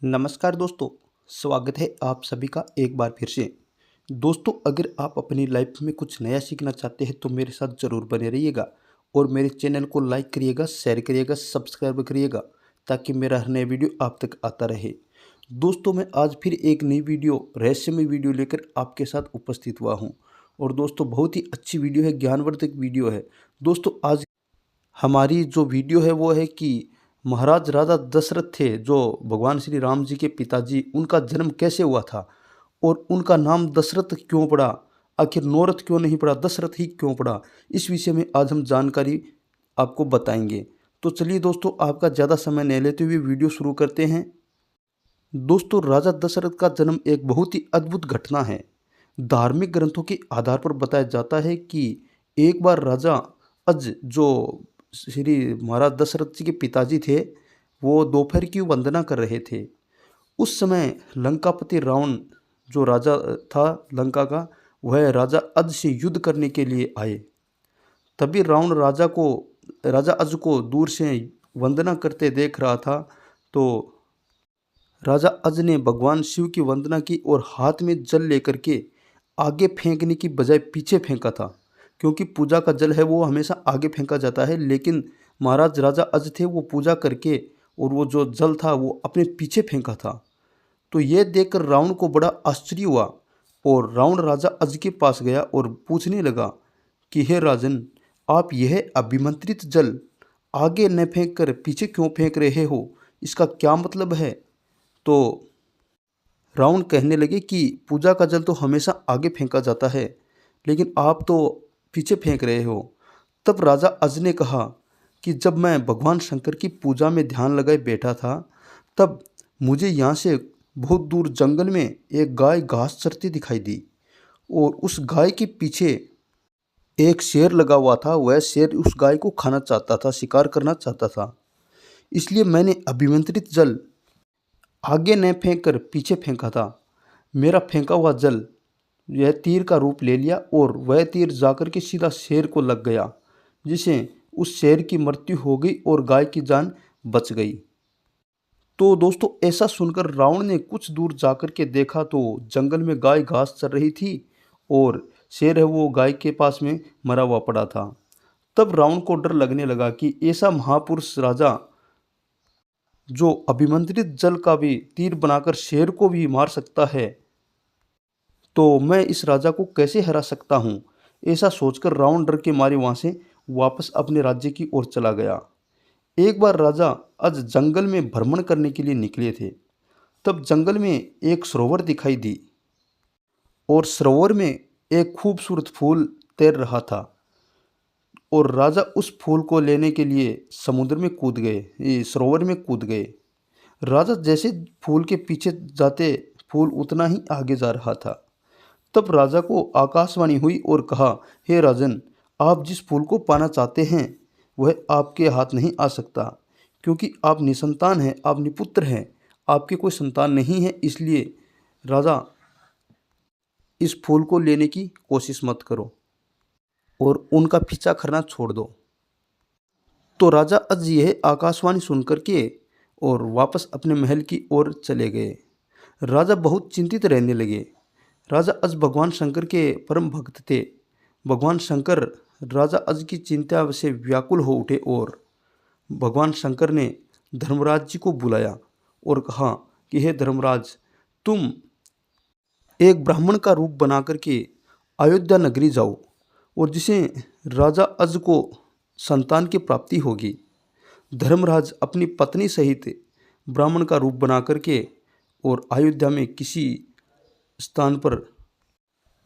नमस्कार दोस्तों, स्वागत है आप सभी का एक बार फिर से। दोस्तों, अगर आप अपनी लाइफ में कुछ नया सीखना चाहते हैं तो मेरे साथ ज़रूर बने रहिएगा और मेरे चैनल को लाइक करिएगा, शेयर करिएगा, सब्सक्राइब करिएगा ताकि मेरा हर नया वीडियो आप तक आता रहे। दोस्तों, मैं आज फिर एक नई वीडियो, रहस्यमय वीडियो लेकर आपके साथ उपस्थित हुआ हूँ और दोस्तों बहुत ही अच्छी वीडियो है, ज्ञानवर्धक वीडियो है। दोस्तों, आज हमारी जो वीडियो है वो है कि महाराज राजा दशरथ थे जो भगवान श्री राम जी के पिताजी, उनका जन्म कैसे हुआ था और उनका नाम दशरथ क्यों पड़ा, आखिर नौरथ क्यों नहीं पड़ा, दशरथ ही क्यों पड़ा। इस विषय में आज हम जानकारी आपको बताएंगे। तो चलिए दोस्तों, आपका ज़्यादा समय नहीं लेते हुए वीडियो शुरू करते हैं। दोस्तों, राजा दशरथ का जन्म एक बहुत ही अद्भुत घटना है। धार्मिक ग्रंथों के आधार पर बताया जाता है कि एक बार राजा अज, जो श्री महाराज दशरथ जी के पिताजी थे, वो दोपहर की वंदना कर रहे थे। उस समय लंकापति रावण, जो राजा था लंका का, वह राजा अज से युद्ध करने के लिए आए। तभी रावण राजा अज को दूर से वंदना करते देख रहा था। तो राजा अज ने भगवान शिव की वंदना की और हाथ में जल लेकर के आगे फेंकने की बजाय पीछे फेंका था, क्योंकि पूजा का जल है वो हमेशा आगे फेंका जाता है, लेकिन महाराज राजा अज थे वो पूजा करके और वो जो जल था वो अपने पीछे फेंका था। तो ये देखकर रावण को बड़ा आश्चर्य हुआ और रावण राजा अज के पास गया और पूछने लगा कि हे राजन, आप यह अभिमंत्रित जल आगे न फेंक कर पीछे क्यों फेंक रहे हो, इसका क्या मतलब है। तो रावण कहने लगे कि पूजा का जल तो हमेशा आगे फेंका जाता है, लेकिन आप तो पीछे फेंक रहे हो। तब राजा अज ने कहा कि जब मैं भगवान शंकर की पूजा में ध्यान लगाए बैठा था, तब मुझे यहाँ से बहुत दूर जंगल में एक गाय घास चरती दिखाई दी और उस गाय के पीछे एक शेर लगा हुआ था। वह शेर उस गाय को खाना चाहता था, शिकार करना चाहता था। इसलिए मैंने अभिमंत्रित जल आगे न फेंक कर पीछे फेंका था। मेरा फेंका हुआ जल यह तीर का रूप ले लिया और वह तीर जाकर के सीधा शेर को लग गया, जिससे उस शेर की मृत्यु हो गई और गाय की जान बच गई। तो दोस्तों, ऐसा सुनकर रावण ने कुछ दूर जाकर के देखा तो जंगल में गाय घास चर रही थी और शेर है वो गाय के पास में मरा हुआ पड़ा था। तब रावण को डर लगने लगा कि ऐसा महापुरुष राजा जो अभिमंत्रित जल का भी तीर बनाकर शेर को भी मार सकता है, तो मैं इस राजा को कैसे हरा सकता हूँ। ऐसा सोचकर रावण डर के मारे वहाँ से वापस अपने राज्य की ओर चला गया। एक बार राजा अज जंगल में भ्रमण करने के लिए निकले थे। तब जंगल में एक सरोवर दिखाई दी और सरोवर में एक खूबसूरत फूल तैर रहा था और राजा उस फूल को लेने के लिए समुद्र में कूद गए, ये सरोवर में कूद गए। राजा जैसे फूल के पीछे जाते, फूल उतना ही आगे जा रहा था। तब राजा को आकाशवाणी हुई और कहा, हे राजन, आप जिस फूल को पाना चाहते हैं वह आपके हाथ नहीं आ सकता, क्योंकि आप निसंतान हैं, आप निपुत्र हैं, आपके कोई संतान नहीं है। इसलिए राजा, इस फूल को लेने की कोशिश मत करो और उनका पीछा करना छोड़ दो। तो राजा अज यह आकाशवाणी सुनकर के और वापस अपने महल की ओर चले गए। राजा बहुत चिंतित रहने लगे। राजा अज भगवान शंकर के परम भक्त थे। भगवान शंकर राजा अज की चिंता से व्याकुल हो उठे और भगवान शंकर ने धर्मराज जी को बुलाया और कहा कि हे धर्मराज, तुम एक ब्राह्मण का रूप बना करके अयोध्या नगरी जाओ और जिसे राजा अज को संतान की प्राप्ति होगी। धर्मराज अपनी पत्नी सहित ब्राह्मण का रूप बना करके और अयोध्या में किसी स्थान पर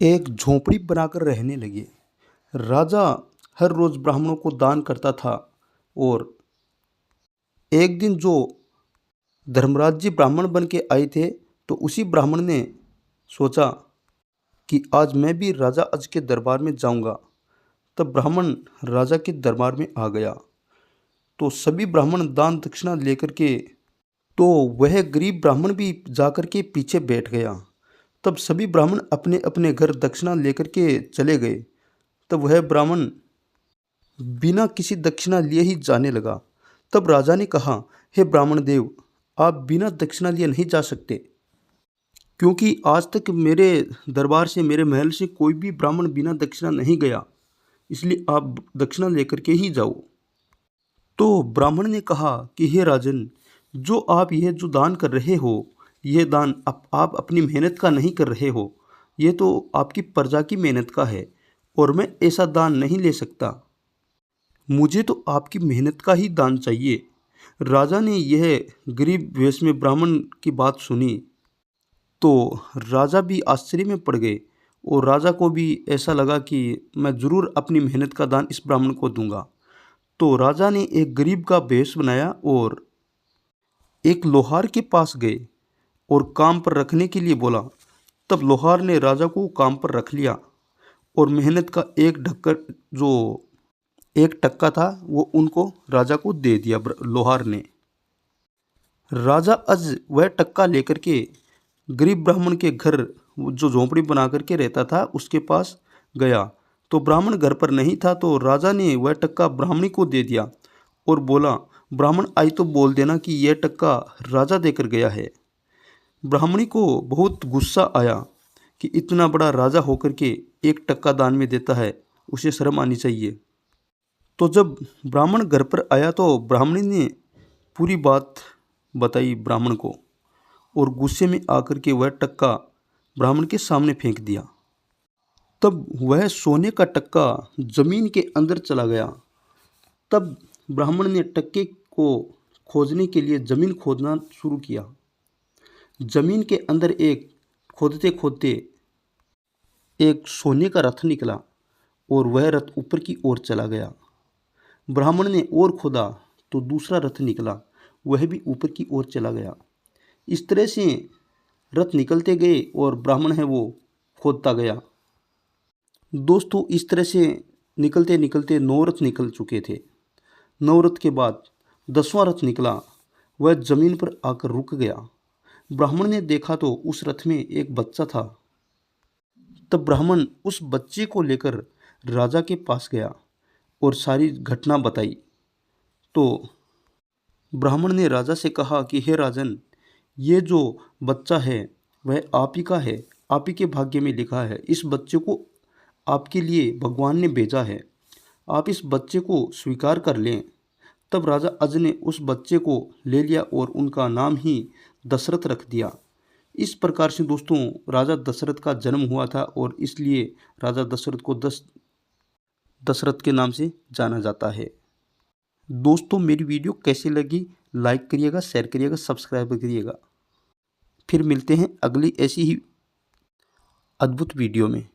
एक झोंपड़ी बनाकर रहने लगे। राजा हर रोज ब्राह्मणों को दान करता था और एक दिन जो धर्मराज जी ब्राह्मण बन के आए थे, तो उसी ब्राह्मण ने सोचा कि आज मैं भी राजा अज के दरबार में जाऊंगा। तब ब्राह्मण राजा के दरबार में आ गया तो सभी ब्राह्मण दान दक्षिणा लेकर के, तो वह गरीब ब्राह्मण भी जाकर के पीछे बैठ गया। तब सभी ब्राह्मण अपने अपने घर दक्षिणा लेकर के चले गए। तब वह ब्राह्मण बिना किसी दक्षिणा लिए ही जाने लगा। तब राजा ने कहा, हे ब्राह्मण देव, आप बिना दक्षिणा लिए नहीं जा सकते, क्योंकि आज तक मेरे दरबार से, मेरे महल से कोई भी ब्राह्मण बिना दक्षिणा नहीं गया, इसलिए आप दक्षिणा लेकर के ही जाओ। तो ब्राह्मण ने कहा कि हे राजन, जो आप यह जो दान कर रहे हो, यह दान आप अपनी मेहनत का नहीं कर रहे हो, ये तो आपकी प्रजा की मेहनत का है, और मैं ऐसा दान नहीं ले सकता। मुझे तो आपकी मेहनत का ही दान चाहिए। राजा ने यह गरीब वेश में ब्राह्मण की बात सुनी तो राजा भी आश्चर्य में पड़ गए, और राजा को भी ऐसा लगा कि मैं ज़रूर अपनी मेहनत का दान इस ब्राह्मण को दूंगा। तो राजा ने एक गरीब का वेश बनाया और एक लोहार के पास गए और काम पर रखने के लिए बोला। तब लोहार ने राजा को काम पर रख लिया और मेहनत का एक टक्का था वो उनको राजा को दे दिया लोहार ने। राजा आज वह टक्का लेकर के गरीब ब्राह्मण के घर, जो झोंपड़ी बना करके रहता था, उसके पास गया। तो ब्राह्मण घर पर नहीं था, तो राजा ने वह टक्का ब्राह्मणी को दे दिया और बोला, ब्राह्मण आई तो बोल देना कि यह टक्का राजा देकर गया है। ब्राह्मणी को बहुत गुस्सा आया कि इतना बड़ा राजा होकर के एक टक्का दान में देता है, उसे शर्म आनी चाहिए। तो जब ब्राह्मण घर पर आया तो ब्राह्मणी ने पूरी बात बताई ब्राह्मण को, और गुस्से में आकर के वह टक्का ब्राह्मण के सामने फेंक दिया। तब वह सोने का टक्का जमीन के अंदर चला गया। तब ब्राह्मण ने टक्के को खोजने के लिए जमीन खोदना शुरू किया। जमीन के अंदर एक खोदते खोदते एक सोने का रथ निकला और वह रथ ऊपर की ओर चला गया। ब्राह्मण ने और खोदा तो दूसरा रथ निकला, वह भी ऊपर की ओर चला गया। इस तरह से रथ निकलते गए और ब्राह्मण है वो खोदता गया। दोस्तों, इस तरह से निकलते निकलते 9 रथ निकल चुके थे। 9 रथ के बाद 10वां रथ निकला, वह जमीन पर आकर रुक गया। ब्राह्मण ने देखा तो उस रथ में एक बच्चा था। तब ब्राह्मण उस बच्चे को लेकर राजा के पास गया और सारी घटना बताई। तो ब्राह्मण ने राजा से कहा कि हे राजन, ये जो बच्चा है वह आप ही का है, आप ही के भाग्य में लिखा है। इस बच्चे को आपके लिए भगवान ने भेजा है, आप इस बच्चे को स्वीकार कर लें। तब राजा अज ने उस बच्चे को ले लिया और उनका नाम ही दशरथ रख दिया। इस प्रकार से दोस्तों राजा दशरथ का जन्म हुआ था, और इसलिए राजा दशरथ को दशरथ के नाम से जाना जाता है। दोस्तों, मेरी वीडियो कैसी लगी, लाइक करिएगा, शेयर करिएगा, सब्सक्राइब करिएगा। फिर मिलते हैं अगली ऐसी ही अद्भुत वीडियो में।